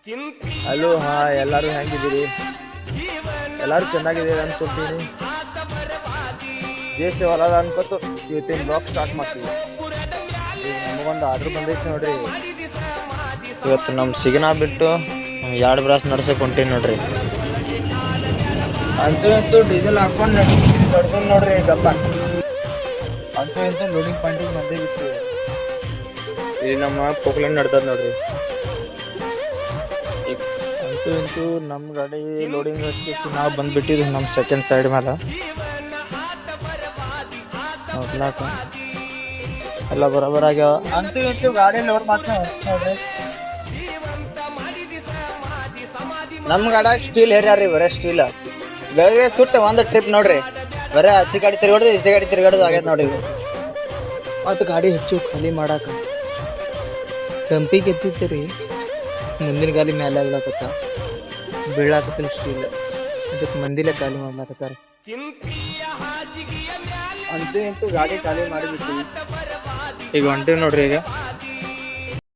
Hello ಹಾ ಎಲ್ಲರೂ ಹೆಂಗಿದ್ದೀರಿ? ಎಲ್ಲರೂ ಚೆನ್ನಾಗಿದ್ದೀರಿ ಅನ್ಕೊಂತೀನಿ. ದೇಶ ಹೊಲದ ಅನ್ಕೊತು ಇವತ್ತಿನ ಬ್ಲಾಗ್ ಸ್ಟಾರ್ಟ್ ಮಾಡ್ತೀವಿ. ಈಗ ನಮಗೊಂದು ಆರ್ಡರ್ ಬಂದೈತಿ ನೋಡ್ರಿ. ಇವತ್ತು ನಮ್ಮ ಸಿಗನ ಬಿಟ್ಟು 2 ಬ್ರಾಸ್ ನಡ್ಸಕ್ ಹೊಂಟೀನಿ ನೋಡ್ರಿ. ಅಂತೂ ಡೀಸೆಲ್ ಹಾಕೊಂಡು ನಡ್ಕೊಂಡು ನೋಡ್ರಿ ಗಪ್ಪ. ಅಂತೂ ಲೋಡಿಂಗ್ ಪಾಯಿಂಟಿಗೆ ಬಂದೇ ಬಿಟ್ಟು ಇಲ್ಲಿ ನಮ್ಮ ಪೋಕ್ಲೆಂಡ್ ನಡ್ದದ್ ನೋಡ್ರಿ. ಅಂತೂ ನಮ್ಮ ಗಾಡಿ ಲೋಡಿಂಗ್ ಹಚ್ಚಿ ನಾವು ಬಂದ್ಬಿಟ್ಟಿದ್ವಿ ನಮ್ಮ ಸೆಕೆಂಡ್ ಸೈಡ್ ಮೇಲೆ ನೋಡ್ಲಾಕ ಎಲ್ಲ ಬರೋಬರ ಆಗ್ಯಾವ. ಅಂತೂ ಗಾಡಿ ಲೋಡ್ ಮಾಡ್ಕೊಂಡು ನೋಡ್ರಿ. ನಮ್ಮ ಗಾಡಿಯಾಗ ಸ್ಟೀಲ್ ಹೇರ್ಯಾರಿ, ಬರೇ ಸ್ಟೀಲ್ ಬೆಳಗ್ಗೆ ಸುಟ್ಟ ಒಂದು ಟ್ರಿಪ್ ನೋಡ್ರಿ. ಬರೇ ಆಚೆ ಗಾಡಿ ತಿರ್ಗಾಡೋದು ಈಚೆ ಗಾಡಿ ತಿರ್ಗಾಡೋದು ಆಗೈತೆ ನೋಡ್ರಿ. ಮತ್ತು ಗಾಡಿ ಹೆಚ್ಚು ಖಾಲಿ ಮಾಡಾಕ ಕಂಪಿಗೆ ಎತ್ತಿತ್ತೀರಿ. ಮುಂದಿನ ಗಾಲಿ ಮೇಲೆ ಆಗ್ಲಾಕತ್ತ ಬೀಳಾಕತ್ತಿಲ್ಲ ಸ್ಟೀಲ್, ಅದಕ್ಕೆ ಮಂದಿಲೆ ಖಾಲಿ ಮಾಡ್ಲಾಕತ್ತಾರ. ಅಂತೂ ಗಾಡಿ ಖಾಲಿ ಮಾಡಿಬಿಡ್ತೀವಿ. ಈಗ ಹೊಂಟೀವಿ ನೋಡ್ರಿ. ಈಗ